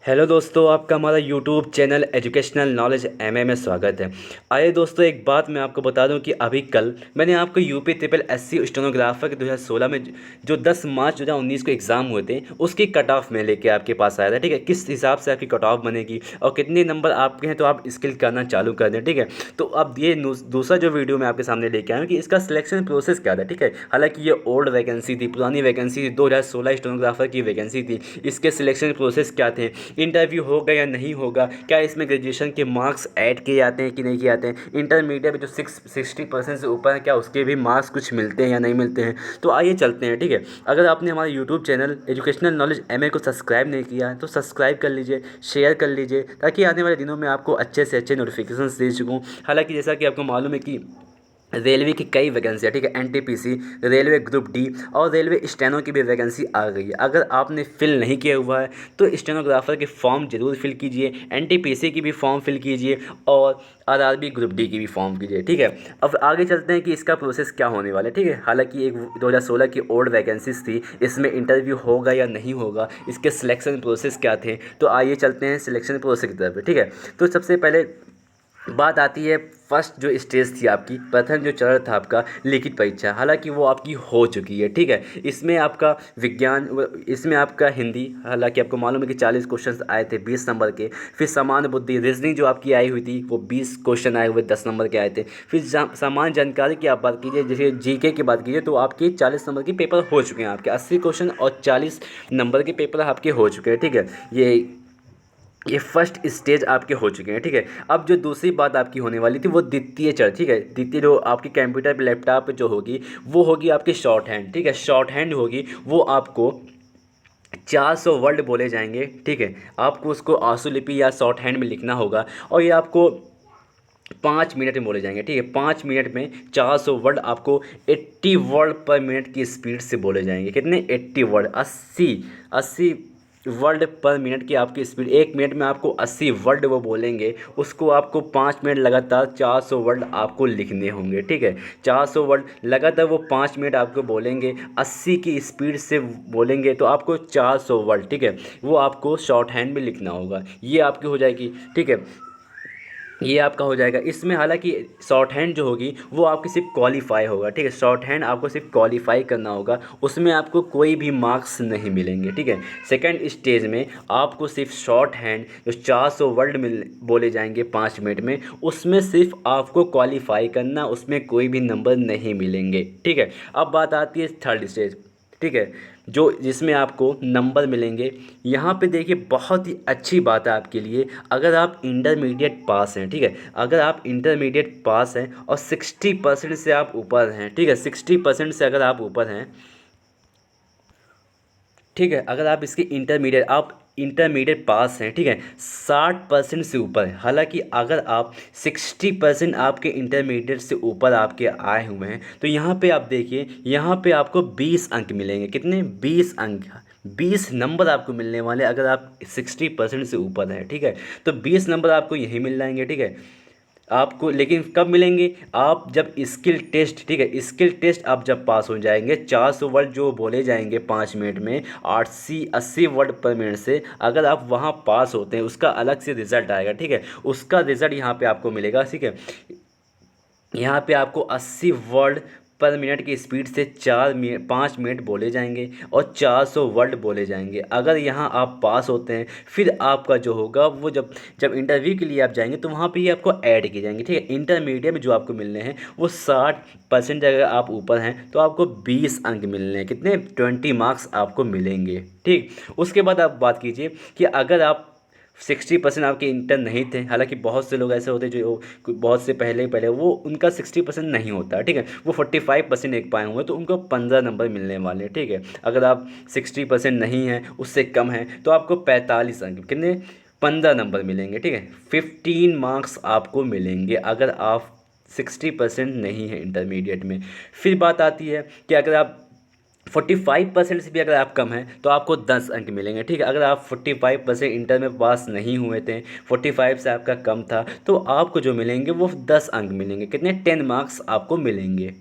Hello दोस्तों, आपका हमारा YouTube channel educational knowledge MA में स्वागत है। आइए दोस्तों, एक बात मैं आपको बता दूं कि अभी कल मैंने आपको यूपी ट्रिपल एससी स्टेनोग्राफर के 2016 में जो 10 मार्च 2019 को एग्ज़ाम हुए थे उसकी कट ऑफ में लेके आपके पास आया था। ठीक है, किस हिसाब से आपकी कट ऑफ बनेगी और कितने नंबर आपके हैं तो आप स्किल करना चालू कर दें। ठीक है, तो अब ये दूसरा जो वीडियो मैं आपके सामने लेके आया हूँ कि इसका सिलेक्शन प्रोसेस क्या था। ठीक है, हालांकि ये ओल्ड वैकेंसी थी, पुरानी वैकेंसी थी, 2016 स्टेनोग्राफर की वैकेंसी थी। इसके सिलेक्शन प्रोसेस क्या थे, इंटरव्यू होगा या नहीं होगा, क्या इसमें ग्रेजुएशन के मार्क्स ऐड किए जाते हैं कि नहीं किए जाते हैं, इंटरमीडिएट में जो 60% से ऊपर है क्या उसके भी मार्क्स कुछ मिलते हैं या नहीं मिलते हैं। तो आइए चलते हैं। ठीक है, अगर आपने हमारे YouTube channel educational knowledge MA को सब्सक्राइब नहीं किया है तो सब्सक्राइब कर लीजिए, शेयर कर लीजिए, ताकि आने वाले दिनों में आपको अच्छे से अच्छे नोटिफिकेशन दे सकूँ। हालांकि जैसा कि आपको मालूम है कि रेलवे की कई वैकेंसी है। ठीक है, एनटीपीसी, रेलवे ग्रुप डी और रेलवे स्टेनो की भी वैकेंसी आ गई है। अगर आपने फिल नहीं किया हुआ है तो स्टेनोग्राफर के फॉर्म जरूर फिल कीजिए, एनटीपीसी की भी फॉर्म फिल कीजिए और आरआरबी ग्रुप डी की भी फॉर्म कीजिए। ठीक है, अब आगे चलते हैं कि इसका प्रोसेस क्या होने वाला है। ठीक है, हालांकि एक 2016 की ओल्ड वैकेंसीज थी, इसमें इंटरव्यू होगा या नहीं होगा, इसके सिलेक्शन प्रोसेस क्या थे। तो आइए चलते हैं सिलेक्शन प्रोसेस की तरफ। ठीक है, तो सबसे पहले बात आती है फर्स्ट जो स्टेज थी आपकी, प्रथम जो चरण था आपका लिखित परीक्षा, हालांकि वो आपकी हो चुकी है। ठीक है, इसमें आपका विज्ञान, इसमें आपका हिंदी, हालांकि आपको मालूम है कि 40 क्वेश्चन आए थे 20 नंबर के। फिर सामान्य बुद्धि रीजनिंग जो आपकी आई हुई थी वो 20 क्वेश्चन आए हुए 10 नंबर के आए थे। फिर सामान्य जानकारी की आप बात कीजिए, जैसे जीके की बात कीजिए, तो आपके 40 नंबर के पेपर हो चुके हैं, आपके 80 क्वेश्चन और 40 नंबर के पेपर आपके हो चुके हैं। ठीक है, ये फर्स्ट स्टेज आपके हो चुके हैं। ठीक है, अब जो दूसरी बात आपकी होने वाली थी वो द्वितीय चरण। ठीक है, द्वितीय जो आपकी कंप्यूटर पे लैपटॉप पे जो होगी वो होगी आपकी शॉर्ट हैंड। ठीक है, शॉर्ट हैंड होगी, वो आपको 400 वर्ड बोले जाएंगे। ठीक है, आपको उसको आंसुलिपि या शॉर्ट हैंड में लिखना होगा और ये आपको 5 मिनट में बोले जाएंगे। ठीक है, 5 मिनट में 400 वर्ड आपको 80 वर्ड पर मिनट की स्पीड से बोले जाएंगे। कितने, 80 वर्ड, 80 वर्ड पर मिनट की आपकी स्पीड। 1 मिनट में आपको 80 वर्ड वो बोलेंगे, उसको आपको 5 मिनट लगातार 400 वर्ड आपको लिखने होंगे। ठीक है, 400 वर्ड लगातार वो 5 मिनट आपको बोलेंगे, 80 की स्पीड से बोलेंगे, तो आपको 400 वर्ड, ठीक है, वो आपको शॉर्ट हैंड में लिखना होगा। ये आपकी हो जाएगी। ठीक है, ये आपका हो जाएगा। इसमें हालांकि शॉर्ट हैंड जो होगी वो आपकी सिर्फ क्वालिफाई होगा। ठीक है, शॉर्ट हैंड आपको सिर्फ क्वालिफाई करना होगा, उसमें आपको कोई भी मार्क्स नहीं मिलेंगे। ठीक है, सेकंड स्टेज में आपको सिर्फ शॉर्ट हैंड जो 400 वर्ड मिल बोले जाएंगे 5 मिनट में, उसमें सिर्फ आपको क्वालिफाई करना, उसमें कोई भी नंबर नहीं मिलेंगे। ठीक है, अब बात आती है थर्ड स्टेज। ठीक है, जो जिसमें आपको नंबर मिलेंगे। यहाँ पे देखिए, बहुत ही अच्छी बात है आपके लिए, अगर आप इंटरमीडिएट पास हैं। ठीक है, अगर आप इंटरमीडिएट पास हैं और 60% से आप ऊपर हैं। ठीक है, 60% से अगर आप ऊपर हैं, ठीक है, अगर आप इसके इंटरमीडिएट पास हैं, ठीक है, 60% से ऊपर है। हालांकि अगर आप 60% आपके इंटरमीडिएट से ऊपर आपके आए हुए हैं तो यहाँ पे आप देखिए, यहाँ पे आपको 20 अंक मिलेंगे। कितने, 20 अंक, 20 नंबर आपको मिलने वाले अगर आप 60% से ऊपर हैं। ठीक है, तो 20 नंबर आपको यही मिल जाएंगे। ठीक है, आपको लेकिन कब मिलेंगे, आप जब स्किल टेस्ट, ठीक है, स्किल टेस्ट आप जब पास हो जाएंगे, 400 वर्ड जो बोले जाएंगे 5 मिनट में, 80 वर्ड पर मिनट से, अगर आप वहाँ पास होते हैं उसका अलग से रिजल्ट आएगा। ठीक है, उसका रिजल्ट यहाँ पे आपको मिलेगा। ठीक है, यहाँ पे आपको 80 वर्ड पर मिनट की स्पीड से 5 मिनट बोले जाएंगे और 400 वर्ड बोले जाएंगे। अगर यहाँ आप पास होते हैं, फिर आपका जो होगा वो जब जब इंटरव्यू के लिए आप जाएंगे तो वहाँ पे ये आपको ऐड किए जाएंगे। ठीक है, इंटरमीडिएट में जो आपको मिलने हैं वो 60% अगर आप ऊपर हैं तो आपको 20 अंक मिलने हैं। कितने, 20 मार्क्स आपको मिलेंगे। ठीक, उसके बाद आप बात कीजिए कि अगर आप 60% आपके इंटर नहीं थे, हालांकि बहुत से लोग ऐसे होते हैं जो बहुत से पहले वो उनका 60% नहीं होता। ठीक है, वो 45% एक पाए हुए तो उनको 15 नंबर मिलने वाले हैं। ठीक है, अगर आप 60% नहीं हैं, उससे कम हैं, तो आपको 45 अंक, कितने, 15 नंबर मिलेंगे। ठीक है, 15 मार्क्स आपको मिलेंगे अगर आप 60% नहीं है इंटरमीडिएट में। फिर बात आती है कि अगर आप 45% से भी अगर आप कम हैं तो आपको 10 अंक मिलेंगे। ठीक है, अगर आप 45% इंटर में पास नहीं हुए थे, 45 से आपका कम था, तो आपको जो मिलेंगे वो 10 अंक मिलेंगे। कितने, 10 मार्क्स आपको मिलेंगे।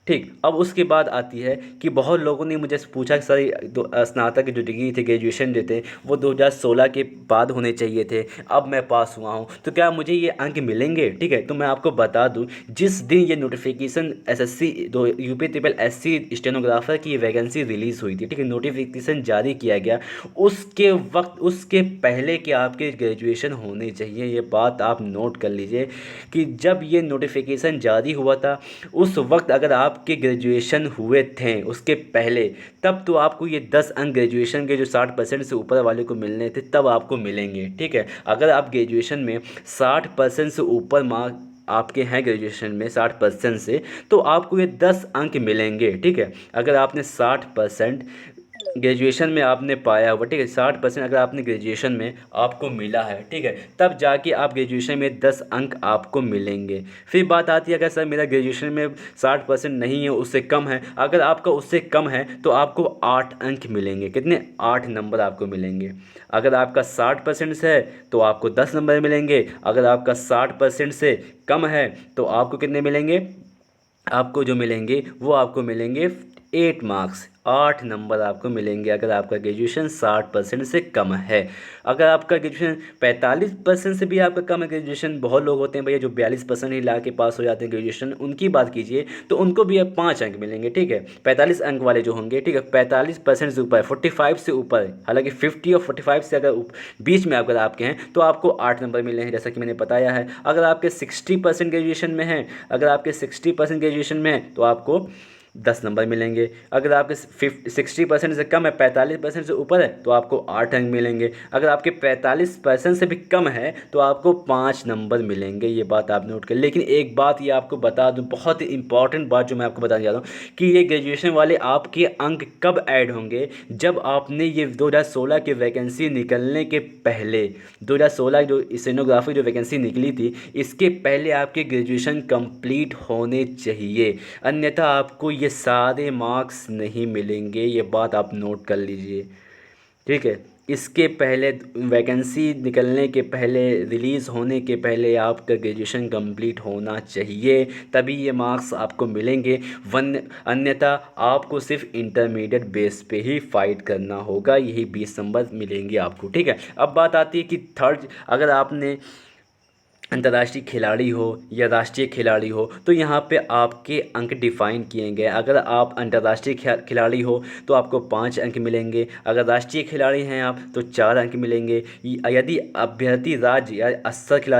ठीक। अब उसके बाद आती है कि बहुत लोगों ने मुझे पूछा कि सर स्नातक की जो डिग्री थे, ग्रेजुएशन जो थे, वो 2016 के बाद होने चाहिए थे, अब मैं पास हुआ हूँ तो क्या मुझे ये अंक मिलेंगे? ठीक है, तो मैं आपको बता दूँ, जिस दिन ये नोटिफिकेशन एसएससी दो यूपी ट्रिपल एससी स्टेनोग्राफर की वैकेंसी रिलीज़ हुई थी, ठीक है, नोटिफिकेशन जारी किया गया, उसके वक्त उसके पहले कि आपके ग्रेजुएशन होने चाहिए। ये बात आप नोट कर लीजिए कि जब ये नोटिफिकेशन जारी हुआ था उस वक्त अगर आपके ग्रेजुएशन हुए थे उसके पहले, तब तो आपको ये 10 अंक ग्रेजुएशन के जो 60% से ऊपर वाले को मिलने थे तब आपको मिलेंगे। ठीक है, अगर आप ग्रेजुएशन में 60% से ऊपर मार्क आपके हैं ग्रेजुएशन में 60% से, तो आपको ये 10 अंक मिलेंगे। ठीक है, अगर आपने 60% ग्रेजुएशन में आपने पाया हुआ, ठीक है, 60% अगर आपने ग्रेजुएशन में आपको मिला है, ठीक है, तब जाके आप ग्रेजुएशन में 10 अंक आपको मिलेंगे। फिर बात आती है अगर सर मेरा ग्रेजुएशन में 60% नहीं है, उससे कम है, अगर आपका उससे कम है तो आपको 8 अंक मिलेंगे। कितने? 8 नंबर आपको मिलेंगे। अगर आपका 60% से है तो आपको 10 नंबर मिलेंगे, अगर आपका 60% से कम है तो आपको कितने मिलेंगे? आपको जो मिलेंगे वो आपको मिलेंगे 8 मार्क्स, 8 नंबर आपको मिलेंगे अगर आपका ग्रेजुएशन 60% से कम है। अगर आपका ग्रेजुएशन 45% से भी आपका कम है ग्रेजुएशन, बहुत लोग होते हैं भैया जो 42% ही ला के पास हो जाते हैं ग्रेजुएशन, उनकी बात कीजिए तो उनको भी अब 5 अंक मिलेंगे। ठीक है, 45 अंक वाले जो होंगे, ठीक है, 45% से ऊपर, 45 से ऊपर, हालांकि 50 और 45 से अगर बीच में अगर आपके हैं तो आपको 8 नंबर मिले हैं, जैसा कि मैंने बताया है। अगर आपके 60% ग्रेजुएशन में हैं, अगर आपके 60% ग्रेजुएशन में है तो आपको 10 नंबर मिलेंगे। अगर आपके 60% से कम है, 45% से ऊपर है, तो आपको 8 अंक मिलेंगे। अगर आपके 45% से भी कम है तो आपको 5 नंबर मिलेंगे। ये बात आप नोट कर। लेकिन एक बात ये आपको बता दूं, बहुत ही इंपॉर्टेंट बात जो मैं आपको बताने जा रहा हूँ कि ये ग्रेजुएशन वाले आपके अंक कब ऐड होंगे? जब आपने ये 2016 की वैकेंसी निकलने के पहले, 2016 जो स्टेनोग्राफी जो वैकेंसी निकली थी, इसके पहले आपके ग्रेजुएशन कंप्लीट होने चाहिए, अन्यथा आपको ये सारे मार्क्स नहीं मिलेंगे। ये बात आप नोट कर लीजिए। ठीक है, इसके पहले, वैकेंसी निकलने के पहले, रिलीज़ होने के पहले आपका ग्रेजुएशन कंप्लीट होना चाहिए, तभी ये मार्क्स आपको मिलेंगे। वन अन्यथा आपको सिर्फ इंटरमीडिएट बेस पे ही फाइट करना होगा, यही 20 नंबर मिलेंगे आपको। ठीक है, अब बात आती है कि थर्ड, अगर आपने अंतर्राष्ट्रीय खिलाड़ी हो या राष्ट्रीय खिलाड़ी हो तो यहाँ पे आपके अंक डिफाइन किए गए। अगर आप अंतर्राष्ट्रीय खिलाड़ी हो तो आपको 5 अंक मिलेंगे, अगर राष्ट्रीय खिलाड़ी हैं आप तो 4 अंक मिलेंगे। यदि अभ्यर्थी राज्य या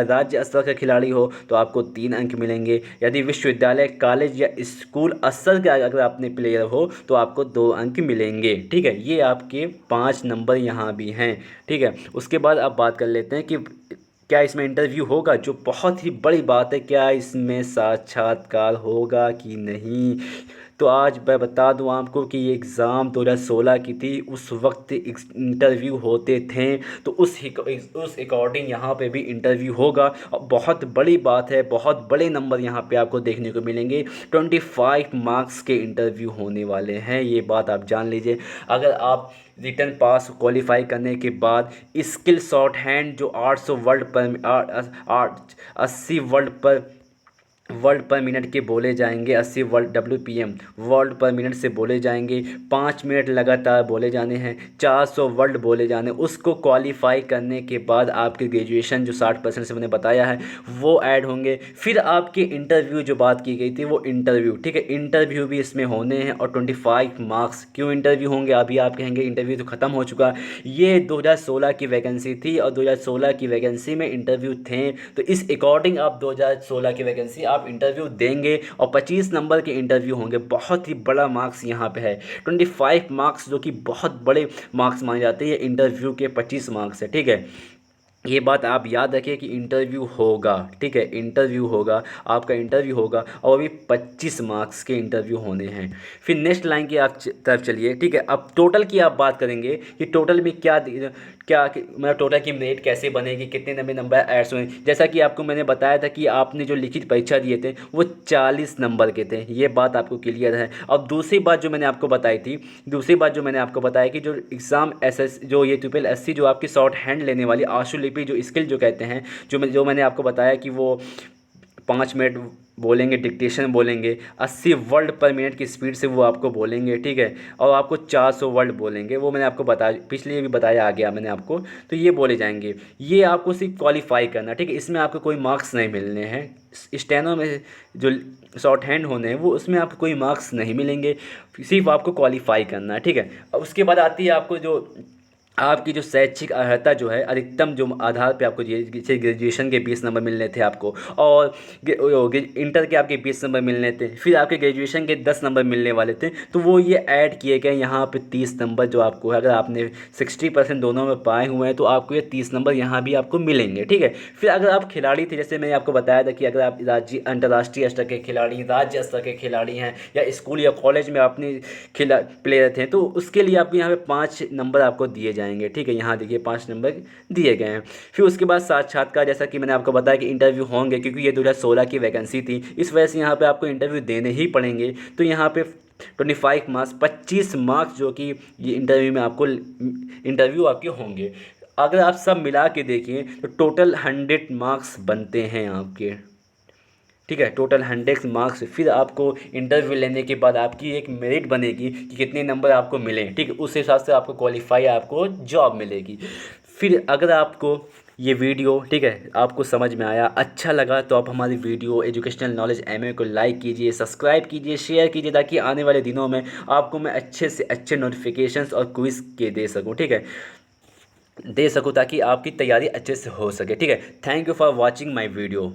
राज्य स्तर का खिलाड़ी हो तो आपको 3 अंक मिलेंगे। यदि विश्वविद्यालय, कॉलेज या स्कूल स्तर का अगर आपने प्लेयर हो तो आपको 2 अंक मिलेंगे। ठीक है, ये आपके 5 नंबर यहाँ भी हैं। ठीक है, उसके बाद आप बात कर लेते हैं कि क्या इसमें इंटरव्यू होगा, जो बहुत ही बड़ी बात है, क्या इसमें साक्षात्कार होगा कि नहीं? तो आज मैं बता दूं आपको कि ये एग्ज़ाम 2016 की थी, उस वक्त इंटरव्यू होते थे, तो उस अकॉर्डिंग यहाँ पे भी इंटरव्यू होगा। और बहुत बड़ी बात है, बहुत बड़े नंबर यहाँ पे आपको देखने को मिलेंगे। 25 मार्क्स के इंटरव्यू होने वाले हैं, ये बात आप जान लीजिए। अगर आप रिटर्न पास क्वालिफाई करने के बाद स्किल शॉर्ट हैंड जो 800 80 वर्ड पर मिनट के बोले जाएंगे, 80 WPM वर्ड पर मिनट से बोले जाएंगे, 5 मिनट लगातार बोले जाने हैं, 400 वर्ड बोले जाने, उसको क्वालिफाई करने के बाद आपके ग्रेजुएशन जो 60% से मैंने बताया है वो ऐड होंगे। फिर आपके इंटरव्यू जो बात की गई थी वो इंटरव्यू, ठीक है, इंटरव्यू भी इसमें होने हैं और 25 मार्क्स। क्यों इंटरव्यू होंगे? अभी आप कहेंगे इंटरव्यू तो ख़त्म हो चुका। ये 2016 की वैकेंसी थी और 2016 की वैकेंसी में इंटरव्यू थे, तो इस अकॉर्डिंग आप 2016 की वैकेंसी आप इंटरव्यू देंगे और 25 नंबर के इंटरव्यू होंगे। बहुत ही बड़ा मार्क्स यहाँ पे है, 25 मार्क्स, जो कि बहुत बड़े मार्क्स माने जाते हैं। इंटरव्यू के 25 मार्क्स है। ठीक है, ये बात आप याद रखिए कि इंटरव्यू होगा। ठीक है, इंटरव्यू होगा, आपका इंटरव्यू होगा और अभी 25 मार्क्स के इंटरव्यू होने हैं। फिर नेक्स्ट लाइन की आप तरफ चलिए। ठीक है, अब टोटल की आप बात करेंगे कि टोटल में क्या क्या मतलब टोटल की रेट कैसे बनेगी, कितने नंबर ऐड्स हुए। जैसा कि आपको मैंने बताया था कि आपने जो लिखित परीक्षा दिए थे वो 40 नंबर के थे, ये बात आपको क्लियर है। अब दूसरी बात जो मैंने आपको बताई थी, दूसरी बात जो मैंने आपको बताया कि जो एग्ज़ाम जो ये ट्रिपल एससी जो आपकी शॉर्ट हैंड लेने वाली आशुलिपि जो स्किल जो कहते हैं, जो मैंने आपको बताया कि वो 5 मिनट बोलेंगे, डिक्टेशन बोलेंगे, 80 वर्ड पर मिनट की स्पीड से वो आपको बोलेंगे, ठीक है। और आपको 400 वर्ड बोलेंगे, वो मैंने आपको बताया, पिछले भी बताया आ गया मैंने आपको। तो ये बोले जाएंगे, ये आपको सिर्फ क्वालिफाई करना, ठीक है। इसमें आपको कोई मार्क्स नहीं मिलने हैं। स्टेनो में जो शॉर्ट हैंड होने हैं वो, उसमें आपको कोई मार्क्स नहीं मिलेंगे, सिर्फ आपको क्वालिफाई करना है, ठीक है। और उसके बाद आती है आपको जो आपकी जो शैक्षिक अर्हता जो है, अधिकतम जो आधार पे आपको जैसे ग्रेजुएशन के 20 नंबर मिलने थे आपको, और इंटर के आपके 20 नंबर मिलने थे, फिर आपके ग्रेजुएशन के 10 नंबर मिलने वाले थे, तो वो ये ऐड किए गए यहाँ पे 30 नंबर जो आपको है। अगर आपने 60% दोनों में पाए हुए हैं तो आपको ये 30 नंबर यहाँ भी आपको मिलेंगे, ठीक है। फिर अगर आप खिलाड़ी थे, जैसे मैंने आपको बताया था कि अगर आप राज्य अंतर्राष्ट्रीय स्तर के खिलाड़ी, राज्य स्तर के खिलाड़ी हैं, या स्कूल या कॉलेज में अपने प्लेयर थे, तो उसके लिए आपको यहाँ पे 5 नंबर आपको दिए जाएंगे, ठीक है। यहाँ देखिए 5 नंबर दिए गए हैं। फिर उसके बाद साक्षात्कार, जैसा कि मैंने आपको बताया कि इंटरव्यू होंगे, क्योंकि ये 2016 की वैकेंसी थी, इस वजह से यहाँ पे आपको इंटरव्यू देने ही पड़ेंगे। तो यहाँ पे 25 मार्क्स, 25 मार्क्स जो कि ये इंटरव्यू में आपको इंटरव्यू आपके होंगे। अगर आप सब मिला के देखिए तो टोटल 100 मार्क्स बनते हैं आपके, ठीक है। टोटल 100 मार्क्स, फिर आपको इंटरव्यू लेने के बाद आपकी एक मेरिट बनेगी कि कितने नंबर आपको मिले, ठीक है। उस हिसाब से आपको क्वालिफाई, आपको जॉब मिलेगी। फिर अगर आपको ये वीडियो, ठीक है, आपको समझ में आया, अच्छा लगा, तो आप हमारी वीडियो एजुकेशनल नॉलेज एमए को लाइक कीजिए, सब्सक्राइब कीजिए, शेयर कीजिए, ताकि आने वाले दिनों में आपको मैं अच्छे से अच्छे नोटिफिकेशंस और क्विज़ के दे सकूं, ठीक है, दे सकूं, ताकि आपकी तैयारी अच्छे से हो सके, ठीक है। Thank you for watching my video.